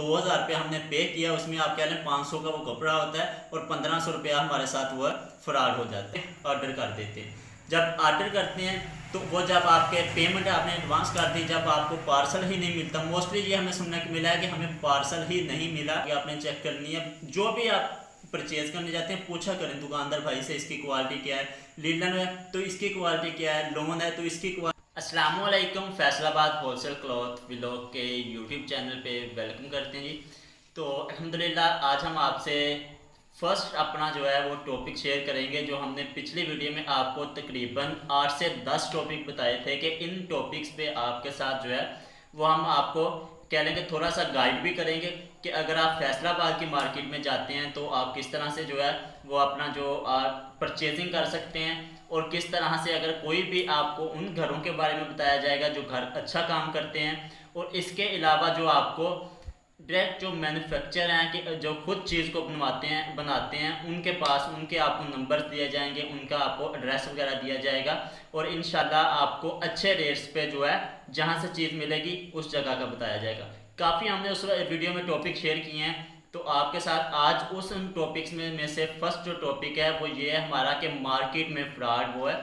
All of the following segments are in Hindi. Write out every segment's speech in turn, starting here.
2000 रुपये हमने पे किया, उसमें आप कह लें 500 का वो कपड़ा होता है और 1500 रुपया हमारे साथ वो फ्रॉड हो जाते हैं, ऑर्डर कर देते हैं। जब ऑर्डर करते हैं तो वो जब आपके पेमेंट आपने एडवांस कर दी, जब आपको पार्सल ही नहीं मिलता, मोस्टली ये हमें सुनने को मिला है कि हमें पार्सल ही नहीं मिला, कि आपने चेक करनी है। जो भी आप परचेज करने जाते हैं पूछा करें दुकानदार भाई से इसकी क्वालिटी क्या है, लीलन है तो इसकी क्वालिटी क्या है, लोन है तो इसकी क्वालिटी। अस्सलाम वालेकुम, फैसलाबाद होलसेल क्लॉथ व्लॉग के यूट्यूब चैनल पे वेलकम करते हैं जी। तो अल्हम्दुलिल्लाह आज हम आपसे फर्स्ट अपना जो है वो टॉपिक शेयर करेंगे, जो हमने पिछली वीडियो में आपको तकरीबन 8 से 10 टॉपिक बताए थे कि इन टॉपिक्स पे आपके साथ जो है वो हम आपको कह लेंगे, थोड़ा सा गाइड भी करेंगे कि अगर आप फैसलाबाद की मार्केट में जाते हैं तो आप किस तरह से जो है वो अपना जो परचेजिंग कर सकते हैं, और किस तरह से अगर कोई भी आपको उन घरों के बारे में बताया जाएगा जो घर अच्छा काम करते हैं, और इसके अलावा जो आपको डायरेक्ट जो मैन्युफैक्चर हैं कि जो खुद चीज़ को बनाते हैं उनके पास उनके आपको नंबर दिए जाएंगे, उनका आपको एड्रेस वगैरह दिया जाएगा, और इंशाल्लाह आपको अच्छे रेट्स पे जो है जहां से चीज़ मिलेगी उस जगह का बताया जाएगा। काफ़ी हमने उस वीडियो में टॉपिक शेयर किए हैं, तो आपके साथ आज उस टॉपिक्स में से फर्स्ट जो टॉपिक है वो ये है हमारा कि मार्केट में फ्रॉड वो है,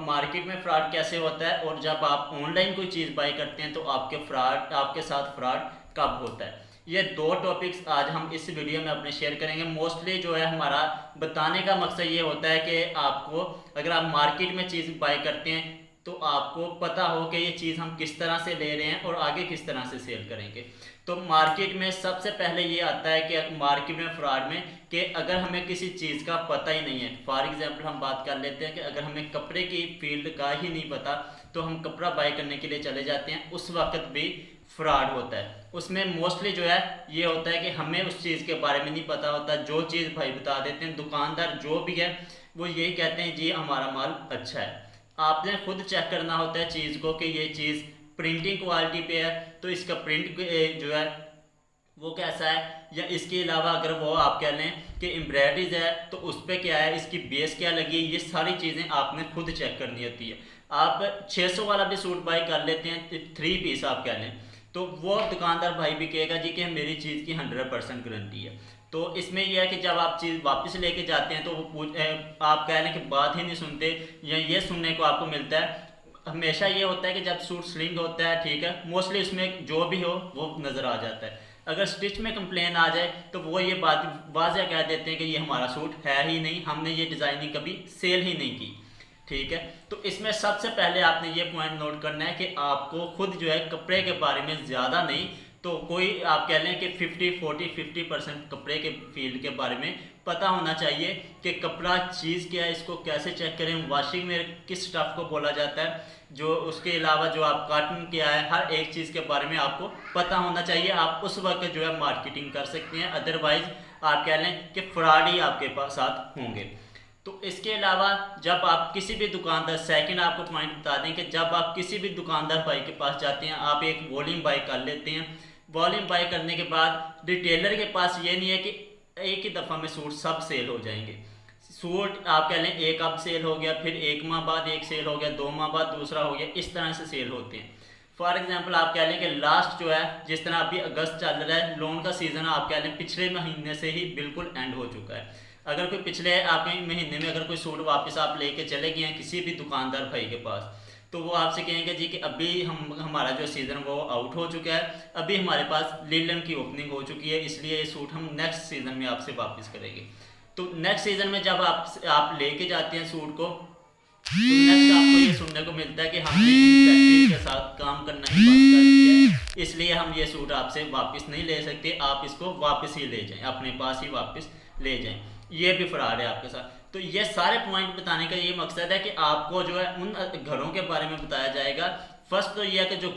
मार्केट में फ्रॉड कैसे होता है, और जब आप ऑनलाइन कोई चीज़ बाई करते हैं तो आपके साथ फ्रॉड कब होता है। ये दो टॉपिक्स आज हम इस वीडियो में अपने शेयर करेंगे। मोस्टली जो है हमारा बताने का मकसद ये होता है कि आपको अगर आप मार्केट में चीज़ बाय करते हैं तो आपको पता हो कि ये चीज़ हम किस तरह से ले रहे हैं और आगे किस तरह से सेल करेंगे। तो मार्केट में सबसे पहले ये आता है कि मार्केट में फ्रॉड में कि अगर हमें किसी चीज़ का पता ही नहीं है, फॉर एग्जांपल हम बात कर लेते हैं कि अगर हमें कपड़े की फील्ड का ही नहीं पता तो हम कपड़ा बाय करने के लिए चले जाते हैं, उस वक्त भी फ्रॉड होता है। उसमें मोस्टली जो है ये होता है कि हमें उस चीज़ के बारे में नहीं पता होता, जो चीज़ भाई बता देते हैं दुकानदार जो भी है वो यही कहते हैं जी हमारा माल अच्छा है। आपने खुद चेक करना होता है चीज़ को कि ये चीज़ प्रिंटिंग क्वालिटी पे है तो इसका प्रिंट जो है वो कैसा है, या इसके अलावा अगर वो आप कह लें कि एम्ब्रॉयडरीज है तो उस पर क्या है, इसकी बेस क्या लगी है, ये सारी चीज़ें आपने खुद चेक करनी होती है। आप 600 वाला भी सूट बाई कर लेते हैं 3 पीस आप कह लें, तो वो दुकानदार भाई भी कहेगा जी कि मेरी चीज़ की 100% गारंटी है। तो इसमें यह है कि जब आप चीज़ वापस लेके जाते हैं तो वो आप कह लें कि बात ही नहीं सुनते, या ये सुनने को आपको मिलता है हमेशा ये होता है कि जब सूट स्लिंग होता है, ठीक है, मोस्टली उसमें जो भी हो वो नज़र आ जाता है। अगर स्टिच में कंप्लेन आ जाए तो वो ये बात वाज़ह कह देते हैं कि ये हमारा सूट है ही नहीं, हमने ये डिज़ाइनिंग कभी सेल ही नहीं की, ठीक है। तो इसमें सबसे पहले आपने ये पॉइंट नोट करना है कि आपको खुद जो है कपड़े के बारे में ज़्यादा नहीं तो कोई आप कह लें कि 50% कपड़े के फील्ड के बारे में पता होना चाहिए कि कपड़ा चीज़ क्या है, इसको कैसे चेक करें, वॉशिंग में किस स्टफ़ को बोला जाता है, जो उसके अलावा जो आप कॉटन क्या है, हर एक चीज़ के बारे में आपको पता होना चाहिए। आप उस वक्त जो है मार्केटिंग कर सकते हैं, अदरवाइज आप कह लें कि फ्रॉड ही आपके साथ होंगे। तो इसके अलावा जब आप किसी भी दुकानदार, सेकंड आपको पॉइंट बता दें कि जब आप किसी भी दुकानदार भाई के पास जाते हैं आप एक वॉल्यूम बाई कर लेते हैं। वॉल्यूम बाई करने के बाद रिटेलर के पास ये नहीं है कि एक ही दफ़ा में सूट सब सेल हो जाएंगे। सूट आप कह लें एक अब सेल हो गया, फिर 1 माह बाद एक सेल हो गया, 2 माह बाद दूसरा हो गया, इस तरह से सेल होते हैं। फॉर एग्जांपल आप कह लें कि लास्ट जो है जिस तरह अभी अगस्त चल रहा है, लोन का सीज़न आप कह लें पिछले महीने से ही बिल्कुल एंड हो चुका है। अगर कोई पिछले आपके महीने में अगर कोई सूट वापस आप लेके चले गए हैं किसी भी दुकानदार भाई के पास, तो वो आपसे कहेंगे जी कि अभी हमारा जो सीज़न वो आउट हो चुका है, अभी हमारे पास लीलन की ओपनिंग हो चुकी है, इसलिए ये सूट हम नेक्स्ट सीज़न में आपसे वापस करेंगे। तो नेक्स्ट सीज़न में जब आप लेके जाते हैं सूट को, तो नेक्स्ट आपको ये सुनने को मिलता है कि हमने फैक्ट्री के साथ काम करना ही बंद कर दिया है, इसलिए हम ये सूट आपसे वापस नहीं ले सकते, आप इसको वापस ही ले जाएं, अपने पास ही वापस ले जाएं। ये भी फ्रॉड है आपके साथ। तो ये सारे पॉइंट बताने का ये मकसद है कि आपको जो है उन घरों के बारे में बताया जाएगा। फर्स्ट तो ये है कि जो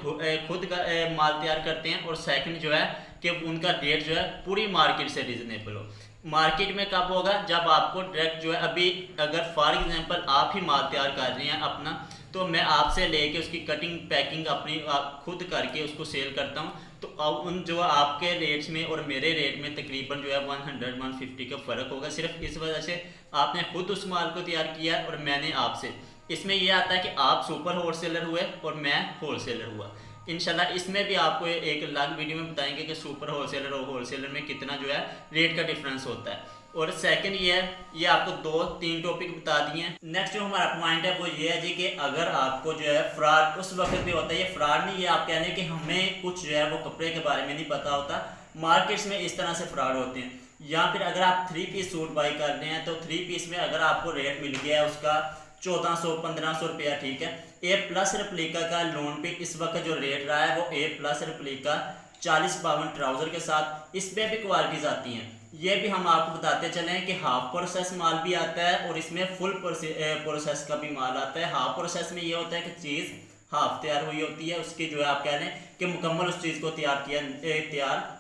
खुद का माल तैयार करते हैं, और सेकंड जो है कि उनका रेट जो है पूरी मार्केट से रिजनेबल हो। मार्केट में कब होगा, जब आपको डायरेक्ट जो है अभी अगर फॉर एग्जांपल आप ही माल तैयार कर रहे हैं अपना, तो मैं आपसे लेके उसकी कटिंग पैकिंग अपनी खुद करके उसको सेल करता हूँ, तो उन जो आपके रेट्स में और मेरे रेट में तकरीबन जो है 100-150 का फ़र्क होगा, सिर्फ इस वजह से आपने खुद उस माल को तैयार किया और मैंने आपसे। इसमें यह आता है कि आप सुपर होलसेलर हुए और मैं होलसेलर हुआ। इंशाल्लाह इसमें भी आपको एक अलग वीडियो में बताएंगे कि सुपर होलसेलर और होलसेलर में कितना जो है रेट का डिफरेंस होता है। और सेकंड ये है, ये आपको 2-3 टॉपिक बता दिए हैं। नेक्स्ट जो हमारा पॉइंट है वो ये है जी कि अगर आपको जो है फ्रॉड उस वक्त भी होता है, ये फ्रॉड नहीं, ये आप कह रहे हैं कि हमें कुछ जो है वो कपड़े के बारे में नहीं पता होता, मार्केट्स में इस तरह से फ्रॉड होते हैं। या फिर अगर आप 3 पीस सूट बाई कर रहे हैं तो 3 पीस में अगर आपको रेट मिल गया है उसका 1400-1500 रुपया, ठीक है, ए प्लस रेप्लिका का लोन पे इस वक्त जो रेट रहा है वो ए प्लस रेप्लिका 40-52 ट्राउजर के साथ, इसमें भी क्वालिटीज आती हैं। ये भी हम आपको बताते चलें कि हाफ प्रोसेस माल भी आता है और इसमें फुल प्रोसेस का भी माल आता है। हाफ प्रोसेस में ये होता है कि चीज़ हाफ तैयार हुई होती है, उसकी जो है आप कह रहे हैं कि मुकम्मल उस चीज़ को तैयार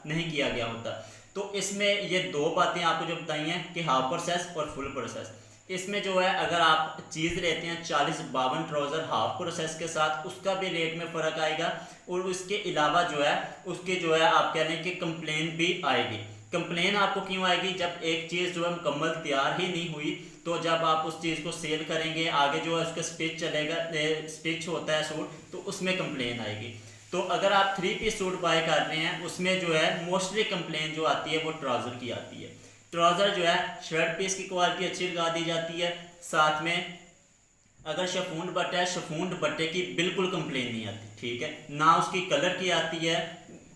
नहीं किया गया होता। तो इसमें ये 2 बातें आपको जो बताई हैं कि हाफ प्रोसेस और फुल प्रोसेस। इसमें जो है अगर आप चीज़ लेते हैं 40-52 ट्राउज़र हाफ प्रोसेस के साथ, उसका भी रेट में फ़र्क आएगा। और उसके अलावा जो है उसके जो है आप कह रहे हैं कि कंप्लेन भी आएगी। कंप्लेन आपको क्यों आएगी? जब एक चीज़ जो है मुकम्मल तैयार ही नहीं हुई, तो जब आप उस चीज़ को सेल करेंगे आगे जो है उसका स्टिच चलेगा, स्टिच होता है सूट, तो उसमें कंप्लेन आएगी। तो अगर आप 3 पीस सूट बाय कर रहे हैं उसमें जो है मोस्टली कंप्लेन जो आती है वो ट्राउज़र की आती है। ट्राउज़र जो है शर्ट पीस की क्वालिटी अच्छी लगा दी जाती है, साथ में अगर शिफॉन दुपट्टा है शिफॉन दुपट्टे की बिल्कुल कंप्लेन नहीं आती, ठीक है, ना उसकी कलर की आती है,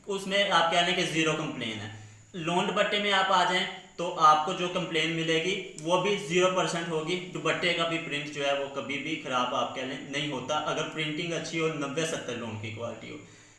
उसमें आप कह लें कि ज़ीरो कंप्लेन है। लोन दुपट्टे में आप आ जाएं तो आपको जो कंप्लेन मिलेगी वो भी 0% होगी। दुपट्टे का भी प्रिंट जो है वो कभी भी ख़राब आप कह लें नहीं होता, अगर प्रिंटिंग अच्छी हो, 90-70 लोन की क्वालिटी हो।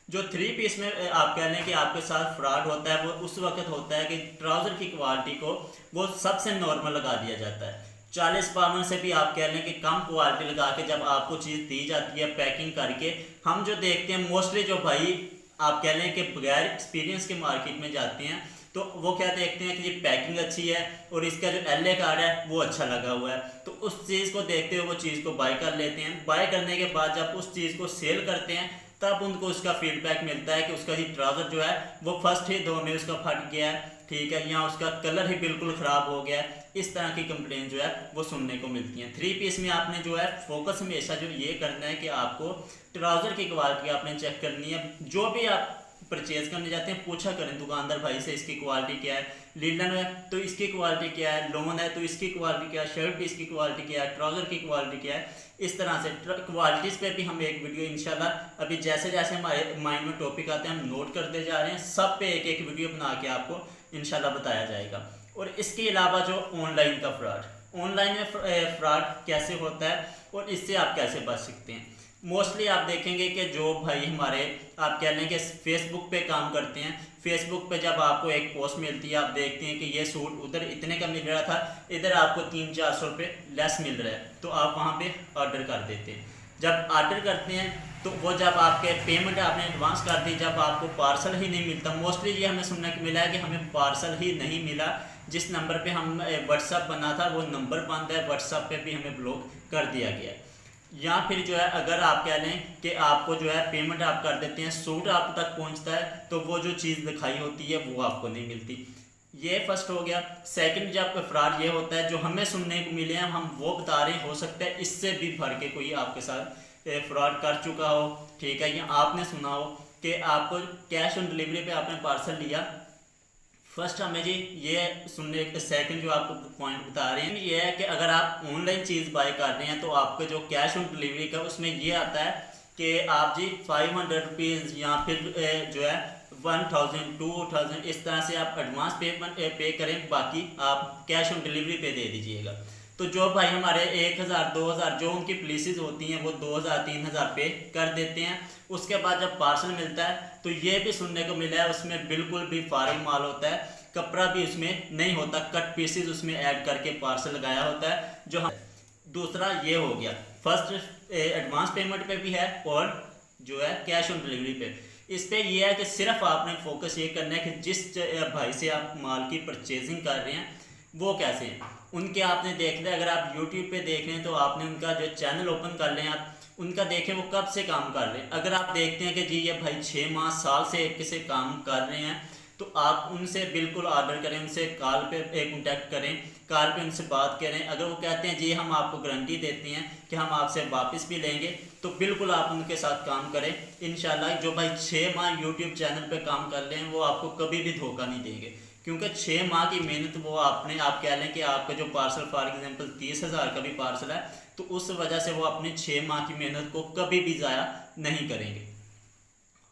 जो 3 पीस में आप कह लें कि आपके साथ फ्रॉड होता है वो उस वक्त होता है कि ट्राउज़र की क्वालिटी को वो सबसे नॉर्मल लगा दिया जाता है। 40-52 से भी आप कह लें कि कम क्वालिटी लगा के जब आपको चीज़ दी जाती है पैकिंग करके, हम जो देखते हैं मोस्टली जो भाई आप कह लें कि बगैर एक्सपीरियंस के मार्केट में जाते हैं तो वो क्या देखते हैं कि ये पैकिंग अच्छी है और इसका जो LA कार्ड है वो अच्छा लगा हुआ है, तो उस चीज़ को देखते हुए वो चीज़ को बाय कर लेते हैं। बाय करने के बाद जब उस चीज़ को सेल करते हैं तब उनको उसका फीडबैक मिलता है कि उसका ही ट्राउज़र जो है वो फर्स्ट ही धो में उसका फट गया है, ठीक है, या उसका कलर ही बिल्कुल ख़राब हो गया है। इस तरह की कंप्लेन जो है वो सुनने को मिलती हैं। 3 पीस में आपने जो है फोकस हमेशा जो ये करना है कि आपको ट्राउज़र की क्वालिटी आपने चेक करनी है। जो भी आप परचेज करने जाते हैं पूछा करें दुकानदार भाई से इसकी क्वालिटी क्या है, लीलन है तो इसकी क्वालिटी क्या है, लोन है तो इसकी क्वालिटी क्या है, शर्ट पीस की क्वालिटी क्या है, ट्राउज़र की क्वालिटी क्या है। इस तरह से क्वालिटीज़ पे भी हम एक वीडियो इंशाल्लाह अभी जैसे जैसे हमारे माइंड में टॉपिक आते हैं हम नोट करते जा रहे हैं, सब पे एक वीडियो बना के आपको इंशाल्लाह बताया जाएगा। और इसके अलावा जो ऑनलाइन का फ्रॉड, ऑनलाइन में फ्रॉड कैसे होता है और इससे आप कैसे बच सकते हैं। मोस्टली आप देखेंगे कि जो भाई हमारे आप कह लें कि फेसबुक पे काम करते हैं, फेसबुक पे जब आपको एक पोस्ट मिलती है आप देखते हैं कि ये सूट उधर इतने का मिल रहा था, इधर आपको 300-400 रुपये लेस मिल रहा है, तो आप वहाँ पे ऑर्डर कर देते हैं। जब ऑर्डर करते हैं तो वो जब आपके पेमेंट आपने एडवांस कर दी, जब आपको पार्सल ही नहीं मिलता, मोस्टली ये हमें सुनने को मिला है कि हमें पार्सल ही नहीं मिला, जिस नंबर पे हम व्हाट्सअप बना था वो नंबर बंद है, व्हाट्सअप पे भी हमें ब्लॉक कर दिया गया है। या फिर जो है अगर आप कह लें कि आपको जो है पेमेंट आप कर देते हैं, सूट आप तक पहुंचता है तो वो जो चीज़ दिखाई होती है वो आपको नहीं मिलती। ये फर्स्ट हो गया। सेकंड जब फ्रॉड ये होता है जो हमें सुनने को मिले हैं हम वो बता रहे हैं, हो सकता है इससे भी भर के कोई आपके साथ फ्रॉड कर चुका हो, ठीक है, या आपने सुना हो कि आपको कैश ऑन डिलीवरी पे आपने पार्सल लिया। फर्स्ट हमें जी ये सुनने, सेकंड जो आपको पॉइंट बता रहे हैं ये है कि अगर आप ऑनलाइन चीज़ बाय कर रहे हैं तो आपको जो कैश ऑन डिलीवरी का उसमें ये आता है कि आप जी 500 रुपीज़ या फिर जो है 1000, 2000 इस तरह से आप एडवांस पे करें, बाकी आप कैश ऑन डिलीवरी पे दे दीजिएगा। तो जो भाई हमारे 1000, 2000 जो उनकी प्लेसेस होती हैं वो 2000, 3000 पे कर देते हैं। उसके बाद जब पार्सल मिलता है तो ये भी सुनने को मिला है उसमें बिल्कुल भी फारिग माल होता है, कपड़ा भी उसमें नहीं होता, कट पीसेस उसमें ऐड करके पार्सल लगाया होता है जो हम। दूसरा ये हो गया, फर्स्ट एडवांस पेमेंट पे भी है और जो है कैश ऑन डिलीवरी पे। इस पर यह है कि सिर्फ आपने फोकस ये करना है कि जिस भाई से आप माल की परचेजिंग कर रहे हैं वो कैसे हैं, उनके आपने देखना है। अगर आप YouTube पे देख रहे हैं तो आपने उनका जो चैनल ओपन कर लें, आप उनका देखें वो कब से काम कर रहे हैं। अगर आप देखते हैं कि जी ये भाई 6 माह साल से किसी काम कर रहे हैं तो आप उनसे बिल्कुल ऑर्डर करें, उनसे कॉल पे कॉन्टैक्ट करें, कॉल पे उनसे बात करें। अगर वो कहते हैं जी हम आपको गारंटी देते हैं कि हम आपसे वापस भी लेंगे, तो बिल्कुल आप उनके साथ काम करें। इंशाल्लाह जो भाई 6 माह यूट्यूब चैनल पे काम कर रहे हैं वो आपको कभी भी धोखा नहीं देंगे, क्योंकि 6 माह की मेहनत वो आपने, आप कह लें कि आपका जो पार्सल फॉर एग्जांपल 30,000 का भी पार्सल है, तो उस वजह से वो अपने 6 माह की मेहनत को कभी भी ज़ाया नहीं करेंगे।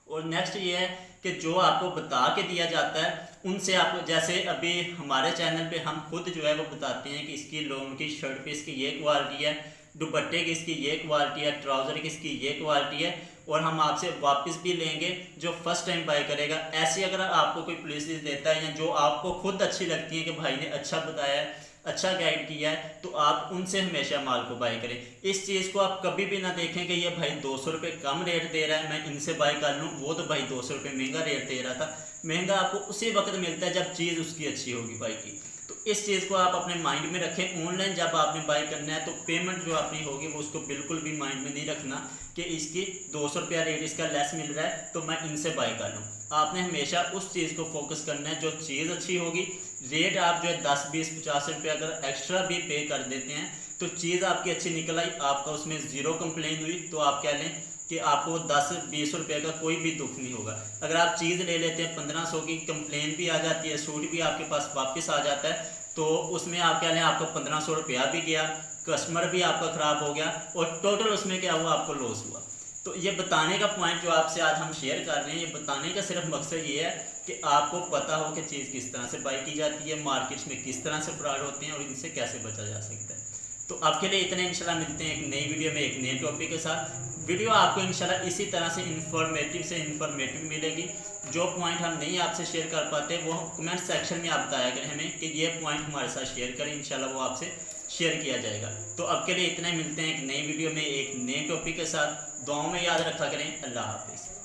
और नेक्स्ट ये है कि जो आपको बता के दिया जाता है उनसे आपको, जैसे अभी हमारे चैनल पे हम खुद जो है वो बताते हैं कि इसकी लोन की शर्ट पे इसकी ये क्वालिटी है, दुपट्टे की इसकी ये क्वालिटी है, ट्राउज़र की इसकी ये क्वालिटी है, और हम आपसे वापस भी लेंगे जो फर्स्ट टाइम बाय करेगा। ऐसी अगर आपको कोई पॉलिसीज देता है या जो आपको खुद अच्छी लगती है कि भाई ने अच्छा बताया है, अच्छा गाइड किया है, तो आप उनसे हमेशा माल को बाय करें। इस चीज़ को आप कभी भी ना देखें कि ये भाई 200 रुपये कम रेट दे रहा है, मैं इनसे बाय कर लूँ, वो तो भाई 200 रुपये महंगा रेट दे रहा था। महंगा आपको उसी वक्त मिलता है जब चीज़ उसकी अच्छी होगी बाई की। तो इस चीज़ को आप अपने माइंड में रखें। ऑनलाइन जब आपने बाय करना है तो पेमेंट जो अपनी होगी वो उसको बिल्कुल भी माइंड में नहीं रखना कि इसकी 200 रुपया रेट इसका लेस मिल रहा है तो मैं इनसे बाय कर लूँ। आपने हमेशा उस चीज़ को फोकस करना है जो चीज़ अच्छी होगी। रेट आप जो है 10, 20, 50 रुपये अगर एक्स्ट्रा भी पे कर देते हैं तो चीज़ आपकी अच्छी निकल आई, आपका उसमें ज़ीरो कंप्लेन हुई, तो आप कह लें कि आपको 10-20 रुपये का कोई भी दुख नहीं होगा। अगर आप चीज़ ले लेते हैं 1500 की, कंप्लेन भी आ जाती है, सूट भी आपके पास वापस आ जाता है, तो उसमें आप कह लें आपको 1500 रुपया भी गया, कस्टमर भी आपका ख़राब हो गया और टोटल उसमें क्या हुआ, आपको लॉस हुआ। तो ये बताने का पॉइंट जो आपसे आज हम शेयर कर रहे हैं, ये बताने का सिर्फ मकसद ये है कि आपको पता हो कि चीज़ किस तरह से बाई की जाती है, मार्केट्स में किस तरह से फ्रॉड होते हैं और इनसे कैसे बचा जा सकता है। तो आपके लिए इतने, इंशाल्लाह मिलते हैं एक नई वीडियो में एक नए टॉपिक के साथ। वीडियो आपको इंशाल्लाह इसी तरह से इन्फॉर्मेटिव मिलेगी। जो पॉइंट हम नहीं आपसे शेयर कर पाते वो कमेंट सेक्शन में आप बताया करें हमें कि ये पॉइंट हमारे साथ शेयर करें, इंशाल्लाह वो आपसे शेयर किया जाएगा। तो अब के लिए इतना ही, मिलते हैं एक नई वीडियो में एक नए टॉपिक के साथ। दुआओं में याद रखा करें। अल्लाह हाफिज़।